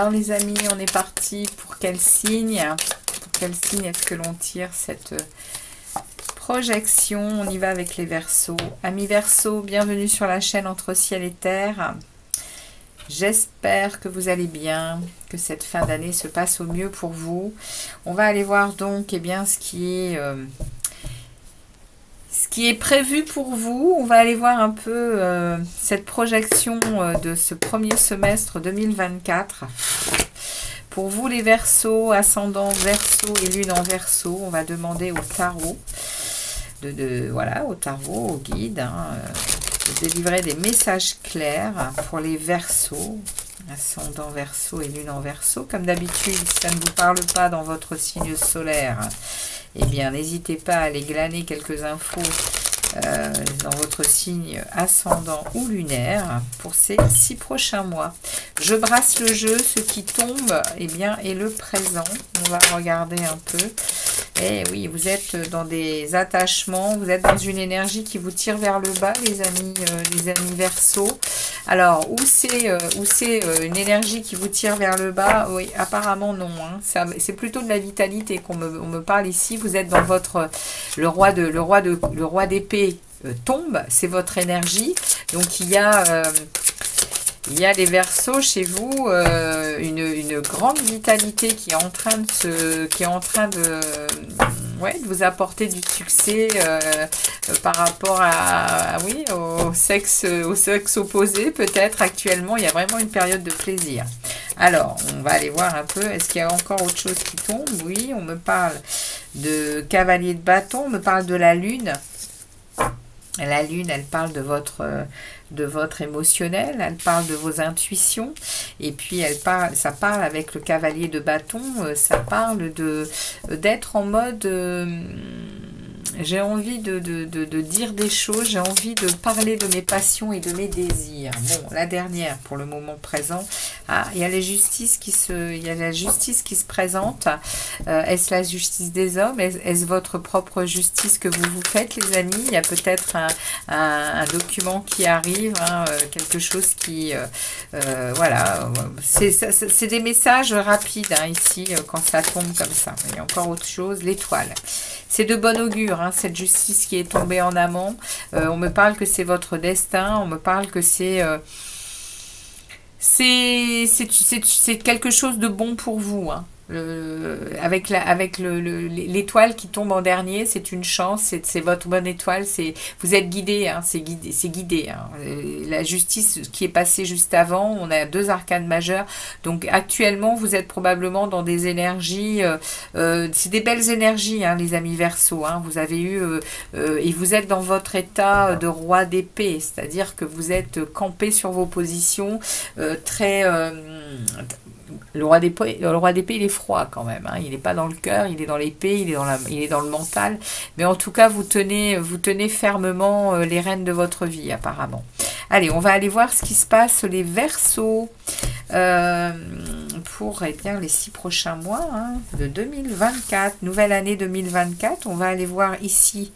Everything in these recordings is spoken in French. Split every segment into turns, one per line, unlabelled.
Alors les amis, on est parti pour quel signe? Pour quel signe est-ce que l'on tire cette projection? On y va avec les Verseaux. Amis Verseaux, bienvenue sur la chaîne Entre Ciel et Terre. J'espère que vous allez bien, que cette fin d'année se passe au mieux pour vous. On va aller voir donc ce qui est prévu pour vous. On va aller voir un peu cette projection de ce premier semestre 2024. Pour vous les Verseaux, ascendant Verseau et lune en Verseau, on va demander au tarot, voilà, au tarot, au guide, de délivrer des messages clairs pour les Verseaux, ascendant Verseau et lune en Verseau. Comme d'habitude, si ça ne vous parle pas dans votre signe solaire, eh bien, n'hésitez pas à aller glaner quelques infos dans votre signe ascendant ou lunaire pour ces 6 prochains mois. Je brasse le jeu, ce qui tombe est le présent. On va regarder un peu. Et oui, vous êtes dans des attachements, vous êtes dans une énergie qui vous tire vers le bas, les amis Verseaux. Alors, où c'est une énergie qui vous tire vers le bas? Oui, apparemment non. C'est plutôt de la vitalité qu'on me parle ici. Vous êtes dans votre... Le roi d'épée tombe, c'est votre énergie. Donc, il y a les Verseaux chez vous, une grande vitalité qui est en train de vous apporter du succès par rapport au sexe opposé. Peut-être actuellement, il y a vraiment une période de plaisir. Alors, on va aller voir un peu. Est-ce qu'il y a encore autre chose qui tombe? Oui, on me parle de cavalier de bâton, on me parle de la lune. La lune, elle parle de votre émotionnel, elle parle de vos intuitions, et puis ça parle avec le cavalier de bâton, ça parle d'être en mode j'ai envie de dire des choses, j'ai envie de parler de mes passions et de mes désirs. Bon, la dernière pour le moment présent. Ah, il y a la justice qui se présente. Est-ce la justice des hommes? Est-ce votre propre justice que vous vous faites, les amis? Il y a peut-être un document qui arrive, quelque chose qui... voilà, c'est des messages rapides ici, quand ça tombe comme ça. Il y a encore autre chose, l'étoile. C'est de bon augure, cette justice qui est tombée en amont. On me parle que c'est votre destin, on me parle que c'est quelque chose de bon pour vous. Avec l'étoile qui tombe en dernier, c'est une chance, c'est votre bonne étoile, vous êtes guidé, c'est guidé. La justice qui est passée juste avant, on a 2 arcanes majeures, donc actuellement vous êtes probablement dans des énergies, c'est des belles énergies, les amis Verseaux, vous avez eu, et vous êtes dans votre état de roi d'épée, c'est-à-dire que vous êtes campé sur vos positions, très... Le roi d'épée, il est froid quand même. Il n'est pas dans le cœur, il est dans l'épée, il est dans le mental. Mais en tout cas, vous tenez fermement les rênes de votre vie, apparemment. Allez, on va aller voir ce qui se passe, les Verseaux, pour les 6 prochains mois de 2024. Nouvelle année 2024. On va aller voir ici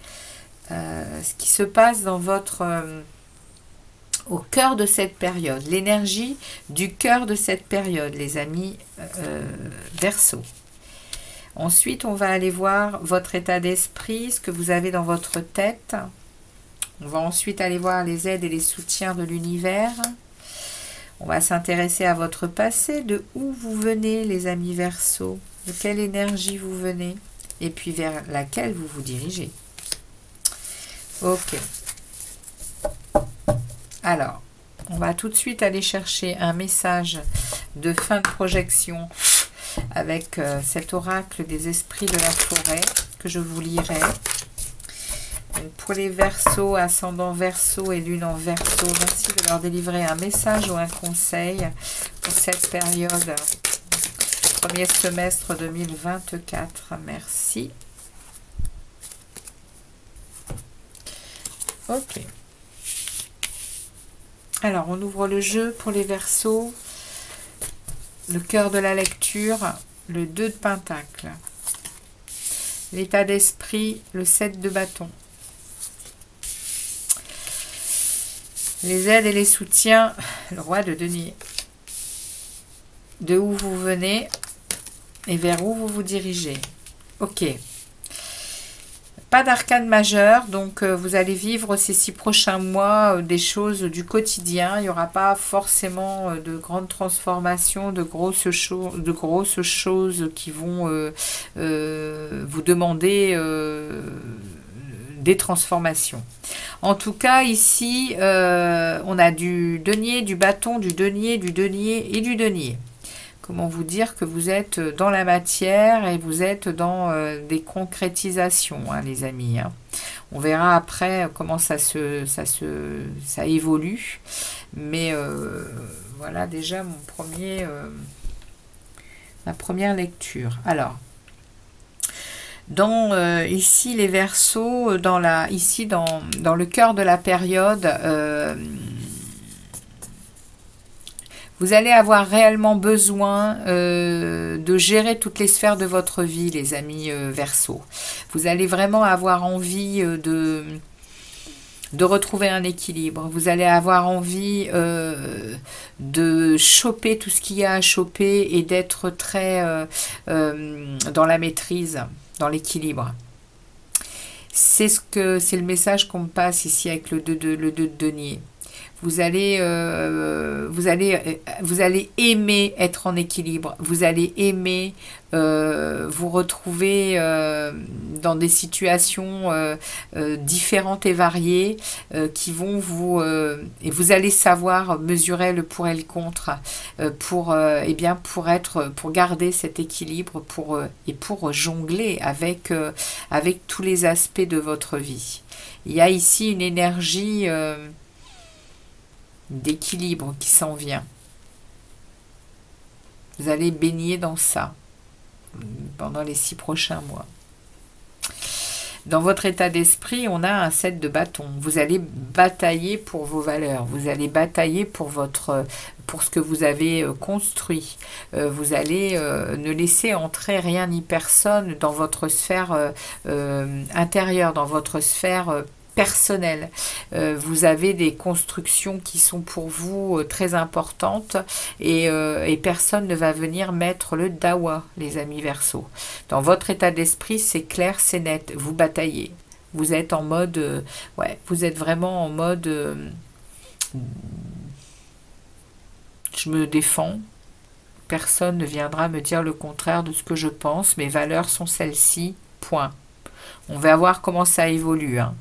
ce qui se passe dans votre... au cœur de cette période, l'énergie du cœur de cette période, les amis Verseaux. Ensuite, on va aller voir votre état d'esprit, ce que vous avez dans votre tête. On va ensuite aller voir les aides et les soutiens de l'univers. On va s'intéresser à votre passé, de où vous venez, les amis Verseaux, de quelle énergie vous venez, et puis vers laquelle vous vous dirigez. Ok. Alors, on va tout de suite aller chercher un message de fin de projection avec cet oracle des esprits de la forêt que je vous lirai. Donc, pour les Verseaux, ascendant Verseau et lune en Verseau, merci de leur délivrer un message ou un conseil pour cette période, premier semestre 2024. Merci. Ok. Alors, on ouvre le jeu pour les Verseaux. Le cœur de la lecture, le 2 de Pentacle. L'état d'esprit, le 7 de bâton. Les aides et les soutiens, le roi de denier. de où vous venez et vers où vous vous dirigez. Ok. Pas d'arcane majeur, donc vous allez vivre ces 6 prochains mois des choses du quotidien. Il n'y aura pas forcément de grandes transformations, de grosses choses qui vont vous demander des transformations. En tout cas, ici, on a du denier, du bâton, du denier et du denier. Comment vous dire que vous êtes dans la matière et vous êtes dans des concrétisations, hein, les amis. Hein. On verra après comment ça évolue. Mais voilà déjà ma première lecture. Alors, ici les Verseaux, dans le cœur de la période, vous allez avoir réellement besoin de gérer toutes les sphères de votre vie, les amis Verseaux. Vous allez vraiment avoir envie de retrouver un équilibre. Vous allez avoir envie de choper tout ce qu'il y a à choper et d'être très dans la maîtrise, dans l'équilibre. C'est le message qu'on me passe ici avec le 2 de denier. Vous allez aimer être en équilibre. Vous allez aimer vous retrouver dans des situations différentes et variées qui vont et vous allez savoir mesurer le pour et le contre pour garder cet équilibre et pour jongler avec tous les aspects de votre vie. Il y a ici une énergie d'équilibre qui s'en vient. Vous allez baigner dans ça pendant les 6 prochains mois. Dans votre état d'esprit, on a un 7 de bâton. Vous allez batailler pour vos valeurs. Vous allez batailler pour ce que vous avez construit. Vous allez ne laisser entrer rien ni personne dans votre sphère intérieure, dans votre sphère personnel. Vous avez des constructions qui sont pour vous très importantes et personne ne va venir mettre le dawa, les amis Verseaux. Dans votre état d'esprit, c'est clair, c'est net. Vous bataillez. Vous êtes en mode... vous êtes vraiment en mode... je me défends. Personne ne viendra me dire le contraire de ce que je pense. Mes valeurs sont celles-ci. Point. On va voir comment ça évolue. Hein.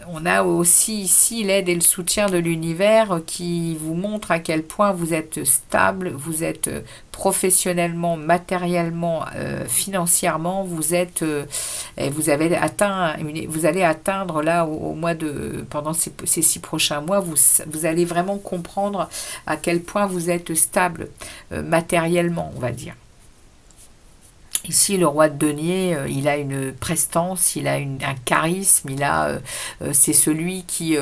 On a aussi ici l'aide et le soutien de l'univers qui vous montre à quel point vous êtes stable, vous êtes professionnellement, matériellement, financièrement, vous allez atteindre là pendant ces 6 prochains mois, vous allez vraiment comprendre à quel point vous êtes stable matériellement, on va dire. Ici, le roi de denier, il a une prestance, il a un charisme, c'est celui qui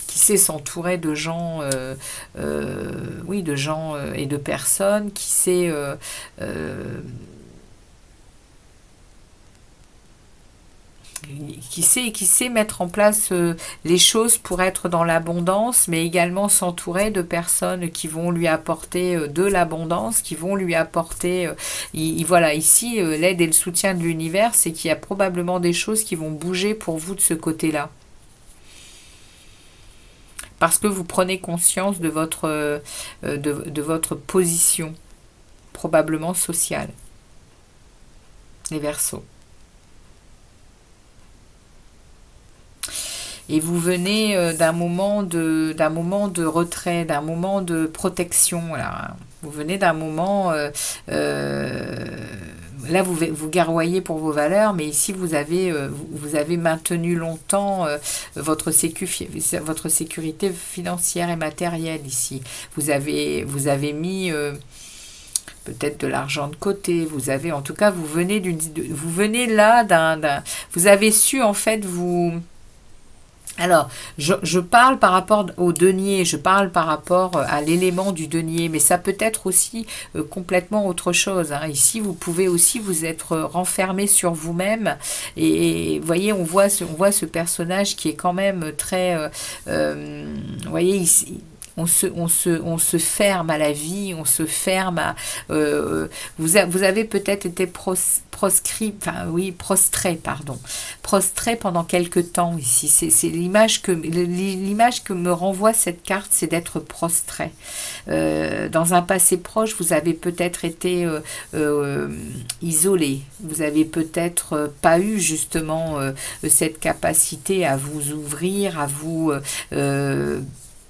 sait s'entourer de gens, de gens et de personnes, qui sait mettre en place les choses pour être dans l'abondance, mais également s'entourer de personnes qui vont lui apporter de l'abondance, qui vont lui apporter... ici, l'aide et le soutien de l'univers, c'est qu'il y a probablement des choses qui vont bouger pour vous de ce côté-là. Parce que vous prenez conscience de votre position, probablement sociale. Les Verseaux. Et vous venez d'un moment de retrait, d'un moment de protection. Voilà. Vous venez d'un moment... là, vous garroyez pour vos valeurs, mais ici, vous avez maintenu longtemps votre sécurité financière et matérielle ici. Vous avez mis... peut-être de l'argent de côté, vous avez vous avez su en fait vous Alors, je parle par rapport au denier, je parle par rapport à l'élément du denier, mais ça peut être aussi complètement autre chose, hein. Ici, vous pouvez aussi vous être renfermé sur vous-même. Et vous voyez, on voit ce personnage qui est quand même très... vous voyez, ici, on se ferme à la vie, on se ferme à... vous avez peut-être été proscrit, enfin oui, prostré, pardon. Prostré pendant quelque temps ici. C'est l'image que me renvoie cette carte, c'est d'être prostré. Dans un passé proche, vous avez peut-être été isolé. Vous avez peut-être pas eu justement cette capacité à vous ouvrir, à vous...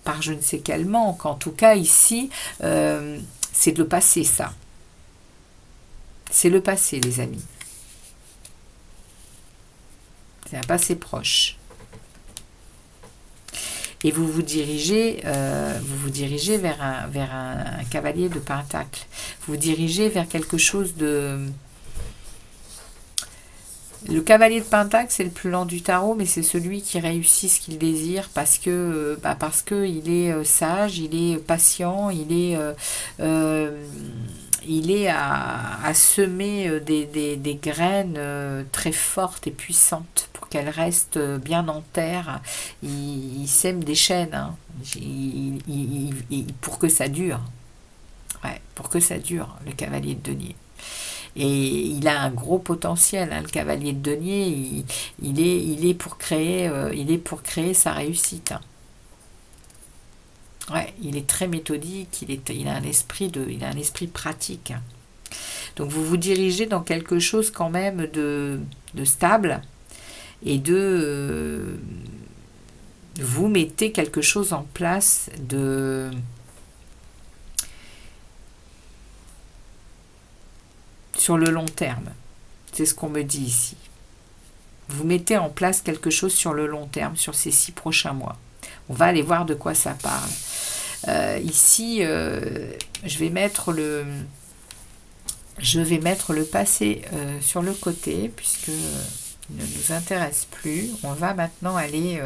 par je ne sais quel manque. En tout cas, ici, c'est le passé, ça. C'est le passé, les amis. C'est un passé proche. Et vous vous dirigez vers un cavalier de pentacle. Vous vous dirigez vers quelque chose de... Le cavalier de pentacle, c'est le plus lent du tarot, mais c'est celui qui réussit ce qu'il désire parce que il est sage, il est patient, il est à semer des graines très fortes et puissantes pour qu'elles restent bien en terre. Il sème des chaînes, hein, pour que ça dure. Ouais, pour que ça dure, le cavalier de denier. Et il a un gros potentiel, hein, le cavalier de denier. Il est pour créer sa réussite, hein. Ouais, il est très méthodique, il a un esprit pratique, hein. Donc vous vous dirigez dans quelque chose quand même de stable et vous mettez quelque chose en place sur le long terme. C'est ce qu'on me dit ici. Vous mettez en place quelque chose sur le long terme, sur ces 6 prochains mois. On va aller voir de quoi ça parle. Ici, je vais mettre le passé sur le côté, puisque il ne nous intéresse plus. On va maintenant aller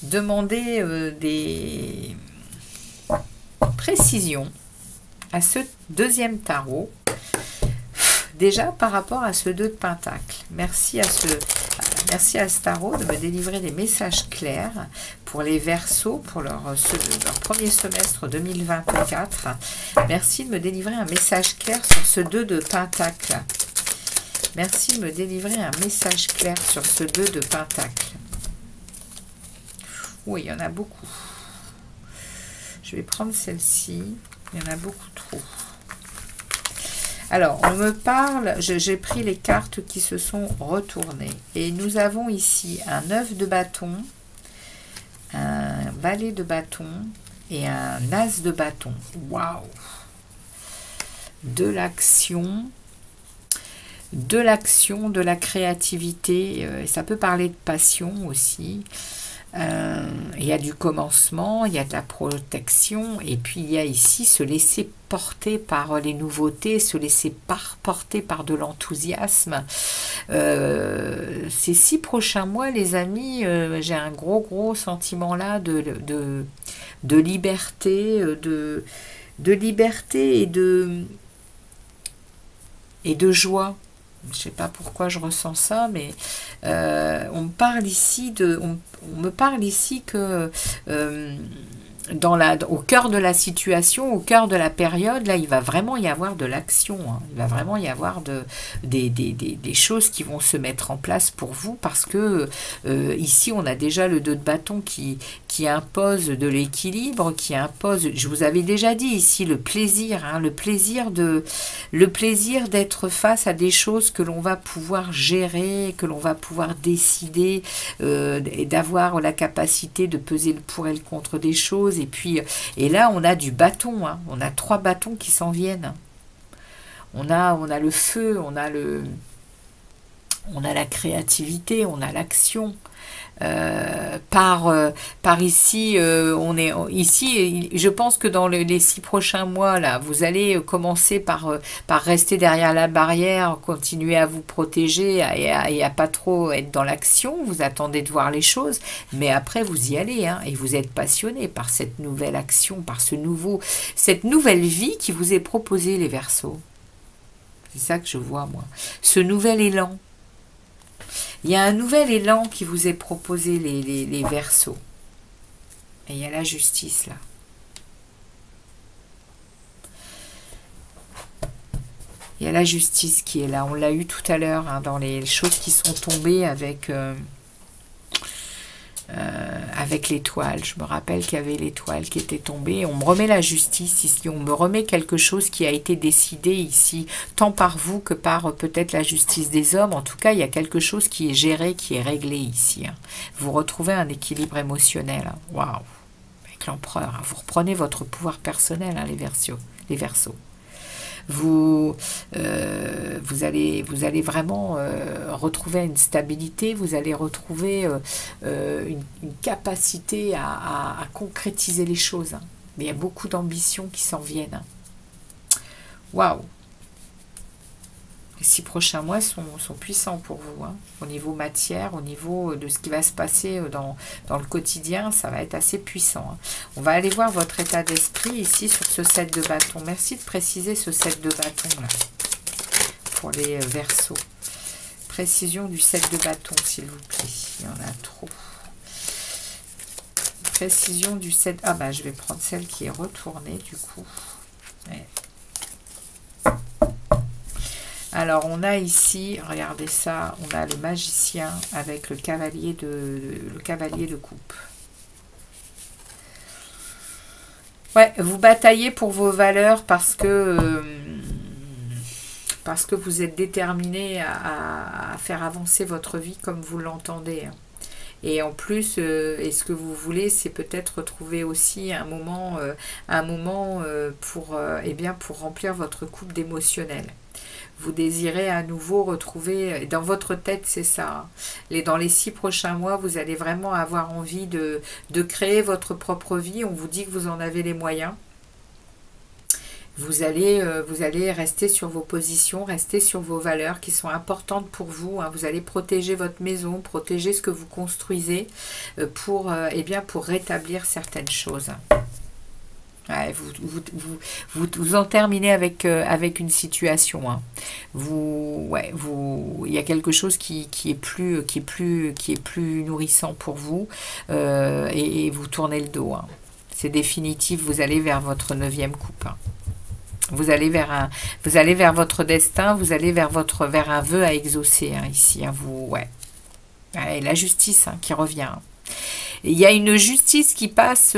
demander des précisions à ce deuxième tarot, déjà par rapport à ce 2 de pentacle. Merci à ce tarot de me délivrer des messages clairs pour les Verseaux, pour leur premier semestre 2024. Merci de me délivrer un message clair sur ce 2 de pentacle. Merci de me délivrer un message clair sur ce 2 de pentacle. Oui, il y en a beaucoup. Je vais prendre celle-ci. Il y en a beaucoup trop. Alors, on me parle, j'ai pris les cartes qui se sont retournées. Et nous avons ici un 9 de bâton, un valet de bâton et un as de bâton. Waouh! De l'action, de la créativité. Et ça peut parler de passion aussi. Il y a du commencement, il y a de la protection, et puis il y a ici se laisser porter par les nouveautés, se laisser porter par de l'enthousiasme. Ces 6 prochains mois, les amis, j'ai un gros sentiment là de liberté, de liberté et de joie. Je ne sais pas pourquoi je ressens ça, mais on me parle ici que au cœur de la situation, au cœur de la période, là, il va vraiment y avoir de l'action, hein. Il va vraiment y avoir des choses qui vont se mettre en place pour vous, parce que ici, on a déjà le 2 de bâton qui impose de l'équilibre, qui impose, je vous avais déjà dit ici, le plaisir, hein, le plaisir d'être face à des choses que l'on va pouvoir gérer, que l'on va pouvoir décider, et d'avoir la capacité de peser le pour et le contre des choses. Et là, on a du bâton, hein. On a 3 bâtons qui s'en viennent. On a le feu, on a On a la créativité, on a l'action. Par ici, ici, je pense que dans les 6 prochains mois, là, vous allez commencer par rester derrière la barrière, continuer à vous protéger et à pas trop être dans l'action. Vous attendez de voir les choses, mais après vous y allez, hein, et vous êtes passionné par cette nouvelle action, par cette nouvelle vie qui vous est proposée, les Verseaux. C'est ça que je vois, moi. Ce nouvel élan. Il y a un nouvel élan qui vous est proposé, les Verseaux. Et il y a la justice, là. Il y a la justice qui est là. On l'a eu tout à l'heure, hein, dans les choses qui sont tombées avec l'étoile. Je me rappelle qu'il y avait l'étoile qui était tombée. On me remet la justice ici. On me remet quelque chose qui a été décidé ici, tant par vous que par peut-être la justice des hommes. En tout cas, il y a quelque chose qui est géré, qui est réglé ici, hein. Vous retrouvez un équilibre émotionnel. Hein. Waouh! Avec l'empereur. Hein. Vous reprenez votre pouvoir personnel, hein, les Verseaux. Vous allez vraiment retrouver une stabilité, vous allez retrouver une capacité à concrétiser les choses. Hein. Mais il y a beaucoup d'ambitions qui s'en viennent. Hein. Waouh! Les 6 prochains mois sont puissants pour vous, hein. Au niveau matière, au niveau de ce qui va se passer dans le quotidien, ça va être assez puissant, hein. On va aller voir votre état d'esprit ici sur ce 7 de bâton. Merci de préciser ce 7 de bâton là, pour les Verseaux. Précision du 7 de bâton, s'il vous plaît. Il y en a trop. Précision du 7... Ah bah, je vais prendre celle qui est retournée, du coup. Ouais. Alors, on a ici, regardez ça, on a le magicien avec le cavalier de coupe. Ouais, vous bataillez pour vos valeurs parce que vous êtes déterminé à faire avancer votre vie comme vous l'entendez. Et en plus, et ce que vous voulez, c'est peut-être retrouver aussi un moment pour remplir votre coupe d'émotionnel. Vous désirez à nouveau retrouver, dans votre tête, c'est ça. Dans les 6 prochains mois, vous allez vraiment avoir envie de créer votre propre vie. On vous dit que vous en avez les moyens. Vous allez rester sur vos positions, rester sur vos valeurs qui sont importantes pour vous. Hein. Vous allez protéger votre maison, protéger ce que vous construisez pour rétablir certaines choses. Ouais, vous en terminez avec une situation. Hein. Il y a quelque chose qui est plus nourrissant pour vous et vous tournez le dos. Hein. C'est définitif. Vous allez vers votre 9e coupe. Hein. Vous allez vers votre destin. Vous allez vers un vœu à exaucer, hein, ici. Hein, et la justice, hein, qui revient. Hein. Il y a une justice qui passe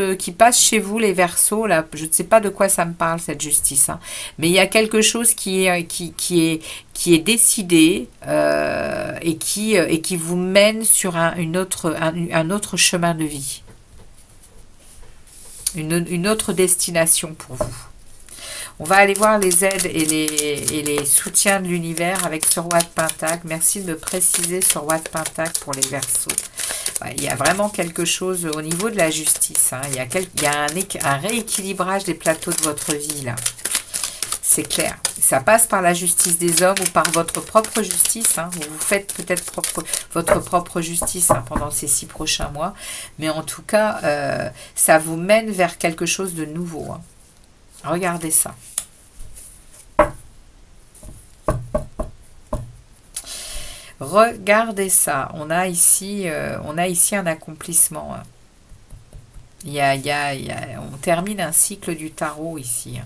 chez vous, les Verseaux. Là, je ne sais pas de quoi ça me parle, cette justice. Hein. Mais il y a quelque chose qui est décidé et qui vous mène sur un autre chemin de vie. Une autre destination pour vous. On va aller voir les aides et les soutiens de l'univers avec ce roi de Pentacle. Merci de me préciser ce roi de Pentacle pour les Verseaux. Il y a vraiment quelque chose au niveau de la justice. Hein. Il y a un rééquilibrage des plateaux de votre vie, là. C'est clair. Ça passe par la justice des hommes ou par votre propre justice. Hein. Vous faites peut-être votre propre justice, hein, pendant ces 6 prochains mois. Mais en tout cas, ça vous mène vers quelque chose de nouveau. Hein. Regardez ça. Regardez ça. On a ici un accomplissement. On termine un cycle du tarot ici.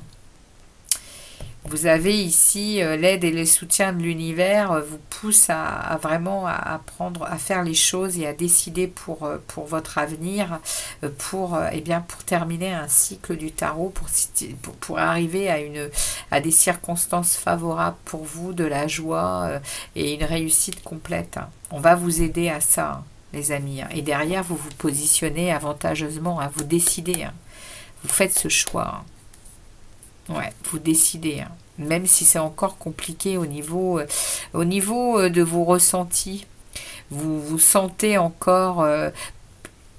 Vous avez ici l'aide et les soutiens de l'univers vous poussent à vraiment apprendre à faire les choses et à décider pour votre avenir, pour terminer un cycle du tarot, pour arriver à des circonstances favorables pour vous, de la joie et une réussite complète. On va vous aider à ça, les amis. Et derrière, vous vous positionnez avantageusement, vous décidez. Vous faites ce choix. Ouais, vous décidez, hein. Même si c'est encore compliqué au niveau de vos ressentis. Vous vous sentez encore,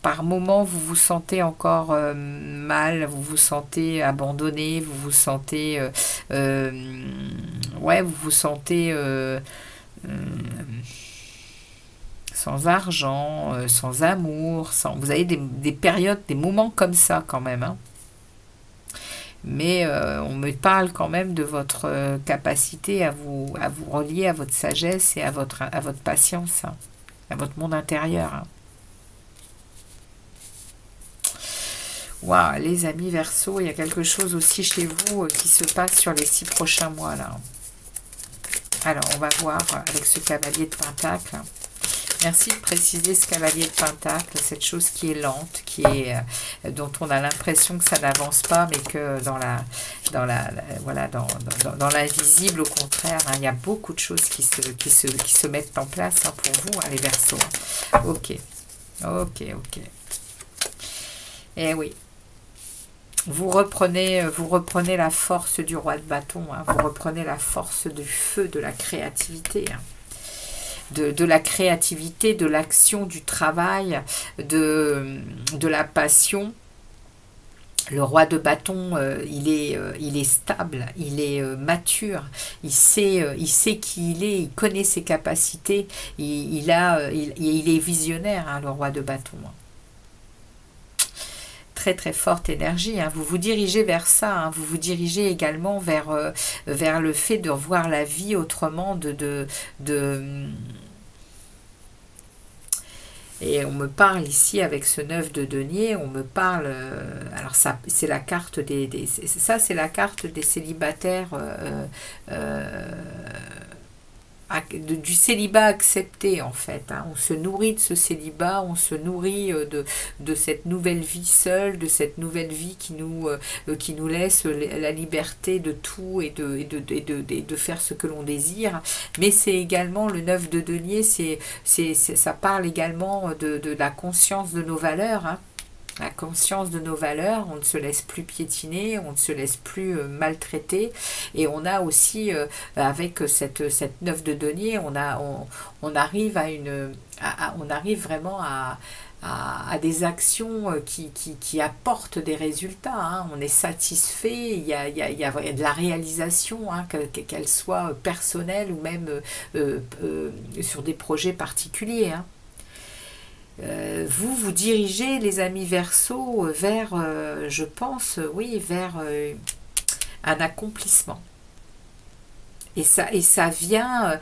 par moments, vous vous sentez encore mal, vous vous sentez abandonné, vous vous sentez, ouais, vous vous sentez euh, sans argent, sans amour, sans, vous avez des périodes, des moments comme ça quand même, hein. Mais on me parle quand même de votre capacité à vous relier à votre sagesse et à votre patience, hein, à votre monde intérieur, hein. Waouh, les amis Verseau, il y a quelque chose aussi chez vous qui se passe sur les 6 prochains mois là. Alors, on va voir avec ce cavalier de Pentacle. Merci de préciser ce cavalier de Pentacle, cette chose qui est lente, dont on a l'impression que ça n'avance pas, mais que voilà, dans l'invisible, au contraire, hein, il y a beaucoup de choses qui se mettent en place, hein, pour vous, hein, les Verseaux. Ok, ok, ok. Eh oui. Vous reprenez la force du roi de bâton, hein, vous reprenez la force du feu, de la créativité, hein. De la créativité, de l'action, du travail, de la passion. Le roi de bâton, il est stable, il est mature, il sait qui il est, il connaît ses capacités, il est visionnaire, hein, le roi de bâton. Très très forte énergie, hein. Vous vous dirigez vers ça, hein. Vous vous dirigez également vers le fait de voir la vie autrement, et on me parle ici avec ce 9 de denier, on me parle, alors ça c'est la carte ça c'est la carte des célibataires, du célibat accepté en fait, hein. On se nourrit de ce célibat, on se nourrit de cette nouvelle vie seule, de cette nouvelle vie qui nous laisse la liberté de tout et de faire ce que l'on désire. Mais c'est également le 9 de denier, ça parle également de la conscience de nos valeurs, hein. La conscience de nos valeurs, on ne se laisse plus piétiner, on ne se laisse plus maltraiter, et on a aussi, avec cette 9 de denier, on arrive on arrive vraiment à des actions qui apportent des résultats, hein. On est satisfait, il y a de la réalisation, hein, qu'elle soit personnelle ou même sur des projets particuliers, hein. Vous dirigez, les amis Verseau, vers, je pense, oui, vers un accomplissement. Et ça vient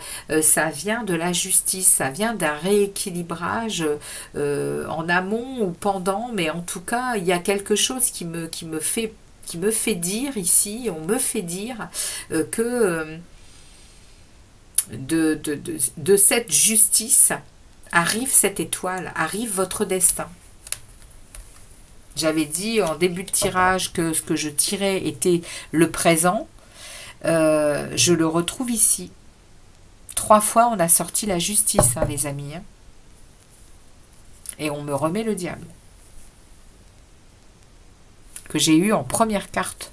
de la justice, ça vient d'un rééquilibrage en amont ou pendant, mais en tout cas, il y a quelque chose qui me fait dire ici, on me fait dire que de cette justice arrive cette étoile, arrive votre destin. J'avais dit en début de tirage que ce que je tirais était le présent. Je le retrouve ici. 3 fois, on a sorti la justice, hein, les amis, hein. Et on me remet le diable. Que j'ai eu en première carte,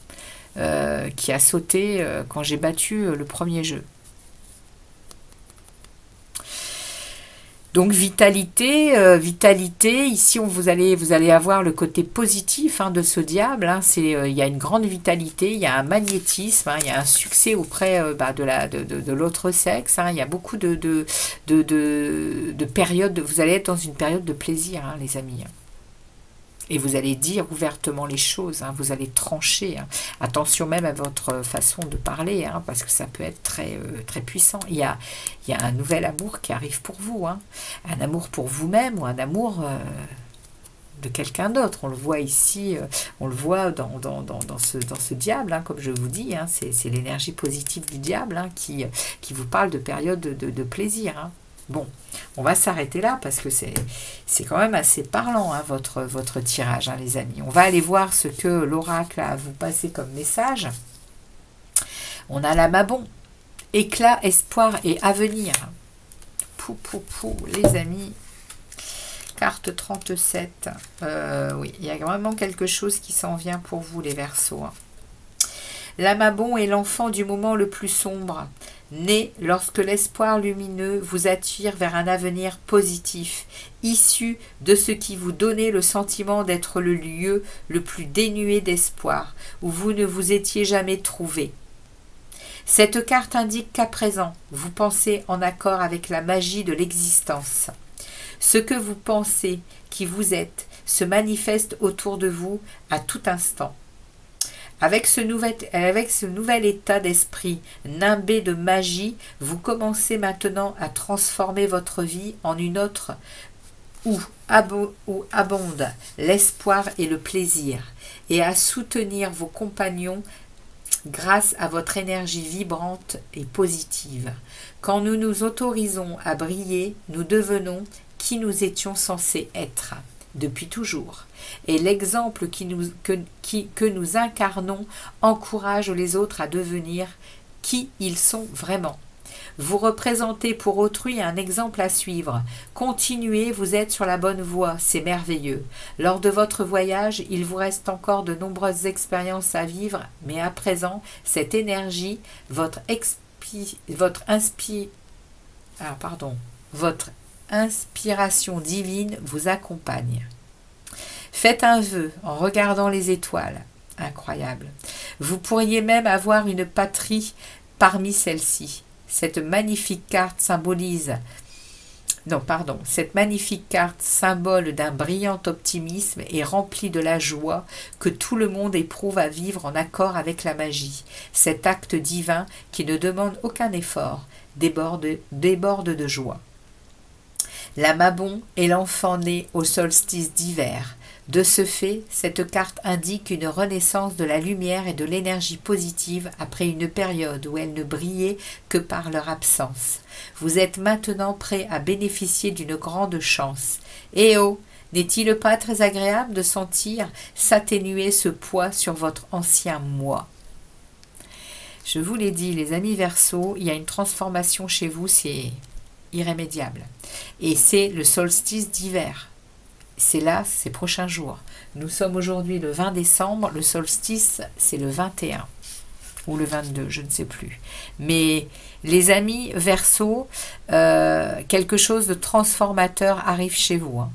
qui a sauté quand j'ai battu le premier jeu. Donc vitalité, ici vous allez avoir le côté positif, hein, de ce diable, hein. Il y a une grande vitalité, il y a un magnétisme, hein, il y a un succès auprès de l'autre sexe, hein. Il y a beaucoup de périodes, vous allez être dans une période de plaisir, hein, les amis. Et vous allez dire ouvertement les choses, hein, vous allez trancher, hein. Attention même à votre façon de parler, hein, parce que ça peut être très, très puissant. Il y a un nouvel amour qui arrive pour vous, hein. Un amour pour vous-même ou un amour de quelqu'un d'autre. On le voit ici, on le voit dans ce diable, hein, comme je vous dis, hein, c'est l'énergie positive du diable, hein, qui vous parle de période de plaisir, hein. Bon, on va s'arrêter là parce que c'est quand même assez parlant, hein, votre tirage, hein, les amis. On va aller voir ce que l'oracle a à vous passer comme message. On a la Mabon, éclat, espoir et avenir. Pou, les amis. Carte 37. Oui, il y a vraiment quelque chose qui s'en vient pour vous, les Verseaux, hein. L'Amabon est l'enfant du moment le plus sombre, né lorsque l'espoir lumineux vous attire vers un avenir positif, issu de ce qui vous donnait le sentiment d'être le lieu le plus dénué d'espoir, où vous ne vous étiez jamais trouvé. Cette carte indique qu'à présent, vous pensez en accord avec la magie de l'existence. Ce que vous pensez, qui vous êtes, se manifeste autour de vous à tout instant. Avec ce nouvel état d'esprit nimbé de magie, vous commencez maintenant à transformer votre vie en une autre où abondent l'espoir et le plaisir, et à soutenir vos compagnons grâce à votre énergie vibrante et positive. Quand nous nous autorisons à briller, nous devenons qui nous étions censés être depuis toujours. Et l'exemple que nous incarnons encourage les autres à devenir qui ils sont vraiment. Vous représentez pour autrui un exemple à suivre. Continuez, vous êtes sur la bonne voie, c'est merveilleux. Lors de votre voyage, il vous reste encore de nombreuses expériences à vivre, mais à présent, cette énergie, votre inspiration divine vous accompagne. Faites un vœu en regardant les étoiles. Incroyable. Vous pourriez même avoir une patrie parmi celles-ci. Cette magnifique carte symbole d'un brillant optimisme et remplie de la joie que tout le monde éprouve à vivre en accord avec la magie. Cet acte divin qui ne demande aucun effort déborde de joie. L'Amabon est l'enfant né au solstice d'hiver. De ce fait, cette carte indique une renaissance de la lumière et de l'énergie positive après une période où elles ne brillaient que par leur absence. Vous êtes maintenant prêt à bénéficier d'une grande chance. Eh oh, n'est-il pas très agréable de sentir s'atténuer ce poids sur votre ancien moi? Je vous l'ai dit, les amis Verseaux, il y a une transformation chez vous, c'est irrémédiable. Et c'est le solstice d'hiver. C'est là, ces prochains jours. Nous sommes aujourd'hui le 20 décembre, le solstice, c'est le 21 ou le 22, je ne sais plus. Mais les amis Verseaux, quelque chose de transformateur arrive chez vous. Hein.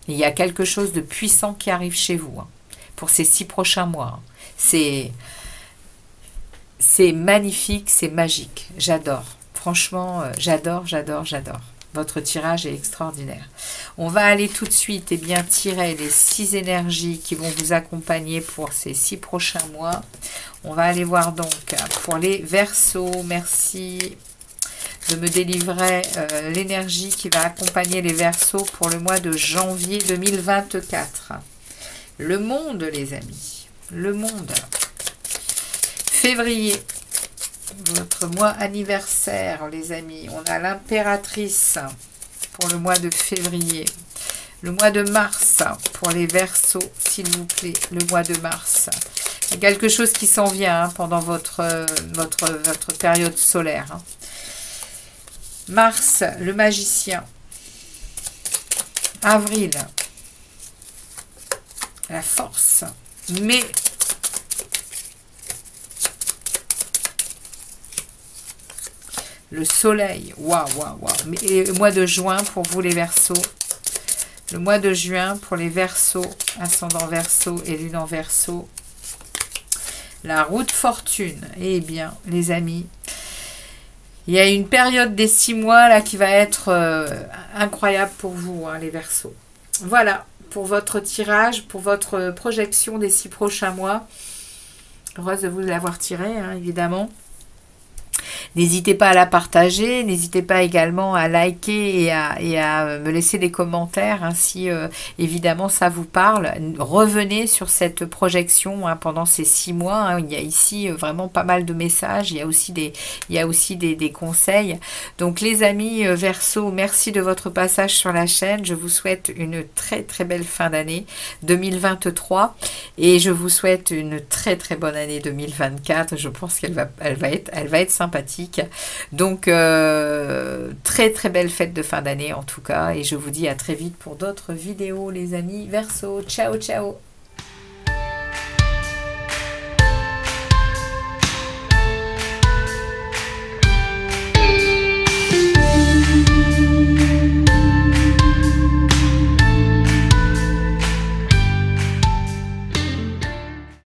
Il y a quelque chose de puissant qui arrive chez vous hein, pour ces 6 prochains mois. Hein. C'est magnifique, c'est magique. J'adore. Franchement, j'adore. Votre tirage est extraordinaire. On va aller tout de suite tirer les 6 énergies qui vont vous accompagner pour ces 6 prochains mois. On va aller voir donc pour les Verseaux. Merci de me délivrer l'énergie qui va accompagner les Verseaux pour le mois de janvier 2024. Le monde, les amis. Le monde. Février. Votre mois anniversaire, les amis. On a l'impératrice pour le mois de février. Le mois de mars pour les Verseaux, s'il vous plaît. Le mois de mars. Il y a quelque chose qui s'en vient hein, pendant votre période solaire. Hein. Mars, le magicien. Avril, la force. Mai, le soleil, waouh. Et le mois de juin pour vous les Verseaux. Le mois de juin pour les Verseaux, ascendant Verseau et lune en Verseau. La roue de fortune. Eh bien, les amis, il y a une période des 6 mois là qui va être incroyable pour vous, hein, les Verseaux. Voilà, pour votre tirage, pour votre projection des 6 prochains mois. Heureuse de vous l'avoir tiré, hein, évidemment. N'hésitez pas à la partager, n'hésitez pas également à liker et à me laisser des commentaires hein, si évidemment ça vous parle. Revenez sur cette projection hein, pendant ces 6 mois. Hein. Il y a ici vraiment pas mal de messages, il y a aussi des conseils. Donc les amis Verseaux, merci de votre passage sur la chaîne. Je vous souhaite une très très belle fin d'année 2023 et je vous souhaite une très très bonne année 2024. Je pense qu'elle va être sympathique. Donc, très très belle fête de fin d'année en tout cas. Et je vous dis à très vite pour d'autres vidéos les amis Verseaux. Ciao, ciao!